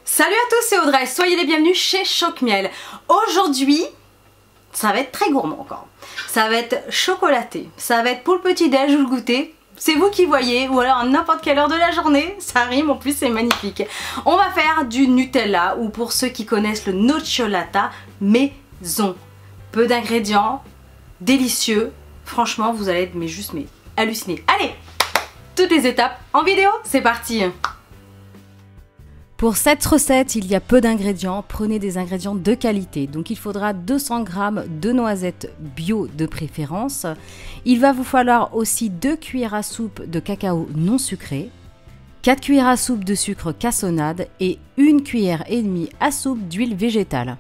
Salut à tous, c'est Audrey, soyez les bienvenus chez Choc Miel. Aujourd'hui, ça va être très gourmand encore. Ça va être chocolaté, ça va être pour le petit-déj ou le goûter. C'est vous qui voyez, ou alors à n'importe quelle heure de la journée, ça rime, en plus c'est magnifique. On va faire du Nutella, ou pour ceux qui connaissent le nocciolata maison. Peu d'ingrédients, délicieux, franchement vous allez être juste hallucinés. Allez, toutes les étapes en vidéo, c'est parti. Pour cette recette, il y a peu d'ingrédients, prenez des ingrédients de qualité. Donc il faudra 200 g de noisettes bio de préférence. Il va vous falloir aussi 2 cuillères à soupe de cacao non sucré, 4 cuillères à soupe de sucre cassonade et 1 cuillère et demie à soupe d'huile végétale.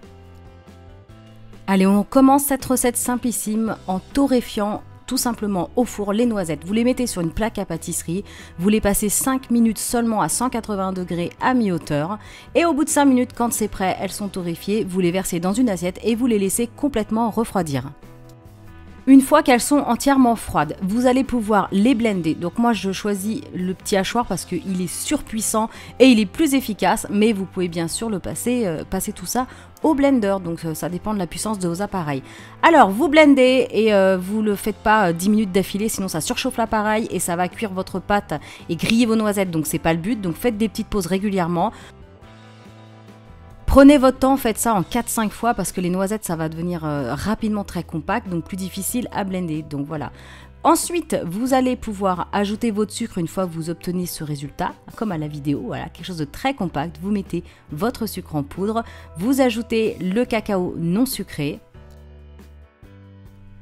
Allez, on commence cette recette simplissime en torréfiant tout simplement au four les noisettes. Vous les mettez sur une plaque à pâtisserie, vous les passez 5 minutes seulement à 180 degrés à mi-hauteur et au bout de 5 minutes, quand c'est prêt, elles sont torréfiées, vous les versez dans une assiette et vous les laissez complètement refroidir. Une fois qu'elles sont entièrement froides, vous allez pouvoir les blender. Donc moi je choisis le petit hachoir parce qu'il est surpuissant et il est plus efficace, mais vous pouvez bien sûr le passer tout ça au blender, donc ça dépend de la puissance de vos appareils. Alors vous blendez et vous le faites pas 10 minutes d'affilée, sinon ça surchauffe l'appareil et ça va cuire votre pâte et griller vos noisettes, donc c'est pas le but, donc faites des petites pauses régulièrement. Prenez votre temps, faites ça en 4-5 fois parce que les noisettes ça va devenir rapidement très compact, donc plus difficile à blender, donc voilà. Ensuite, vous allez pouvoir ajouter votre sucre une fois que vous obtenez ce résultat, comme à la vidéo, voilà, quelque chose de très compact. Vous mettez votre sucre en poudre, vous ajoutez le cacao non sucré.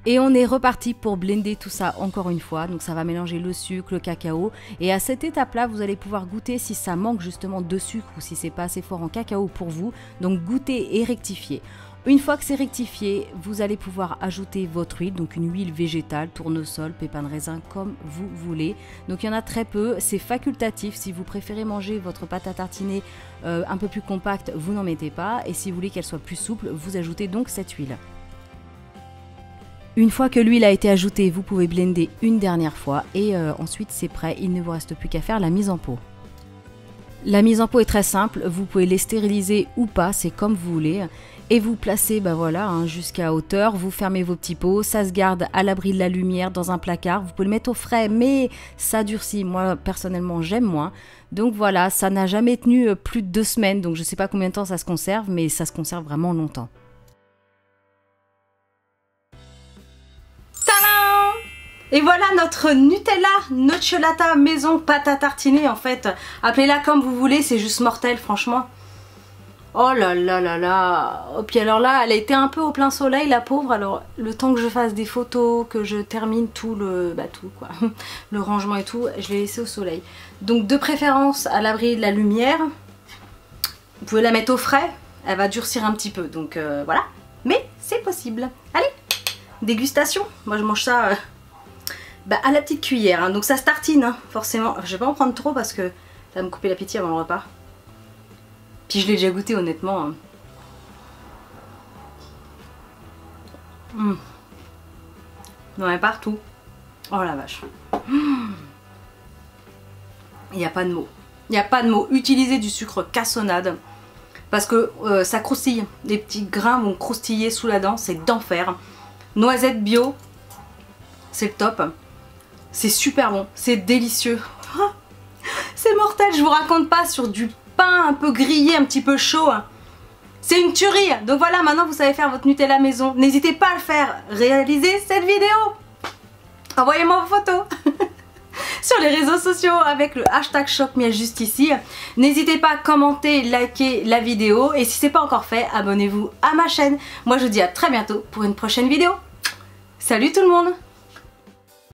Et on est reparti pour blender tout ça encore une fois. Donc ça va mélanger le sucre, le cacao. Et à cette étape-là, vous allez pouvoir goûter si ça manque justement de sucre ou si c'est pas assez fort en cacao pour vous. Donc goûter et rectifier. Une fois que c'est rectifié, vous allez pouvoir ajouter votre huile, donc une huile végétale, tournesol, pépins de raisin, comme vous voulez. Donc il y en a très peu, c'est facultatif. Si vous préférez manger votre pâte à tartiner un peu plus compacte, vous n'en mettez pas. Et si vous voulez qu'elle soit plus souple, vous ajoutez donc cette huile. Une fois que l'huile a été ajoutée, vous pouvez blender une dernière fois et ensuite c'est prêt, il ne vous reste plus qu'à faire la mise en pot. La mise en pot est très simple, vous pouvez les stériliser ou pas, c'est comme vous voulez. Et vous placez jusqu'à hauteur, vous fermez vos petits pots, ça se garde à l'abri de la lumière dans un placard. Vous pouvez le mettre au frais, mais ça durcit. Moi, personnellement, j'aime moins. Donc voilà, ça n'a jamais tenu plus de 2 semaines, donc je ne sais pas combien de temps ça se conserve, mais ça se conserve vraiment longtemps. Tadam! Et voilà notre Nutella nocciolata maison pâte à tartiner en fait. Appelez-la comme vous voulez, c'est juste mortel franchement. Oh là là là là. Et puis alors là, elle a été un peu au plein soleil la pauvre. Alors le temps que je fasse des photos, que je termine tout le le rangement et tout, je l'ai laissé au soleil. Donc de préférence à l'abri de la lumière. Vous pouvez la mettre au frais, elle va durcir un petit peu. Donc voilà, mais c'est possible. Allez, dégustation. Moi je mange ça à la petite cuillère. Hein. Donc ça se tartine hein, forcément. Je vais pas en prendre trop parce que ça va me couper l'appétit avant le repas. Puis je l'ai déjà goûté honnêtement. Non mais partout. Oh la vache. Il n'y a pas de mots. Il n'y a pas de mots. Utilisez du sucre cassonade. Parce que ça croustille. Les petits grains vont croustiller sous la dent. C'est d'enfer. Noisettes bio. C'est le top. C'est super bon. C'est délicieux. C'est mortel. Je vous raconte pas sur du pain un peu grillé, un petit peu chaud. C'est une tuerie. Donc voilà, maintenant vous savez faire votre Nutella maison. N'hésitez pas à le faire. Réalisez cette vidéo. Envoyez-moi vos photos sur les réseaux sociaux avec le hashtag ChocMiel juste ici. N'hésitez pas à commenter, liker la vidéo. Et si ce n'est pas encore fait, abonnez-vous à ma chaîne. Moi je vous dis à très bientôt pour une prochaine vidéo. Salut tout le monde!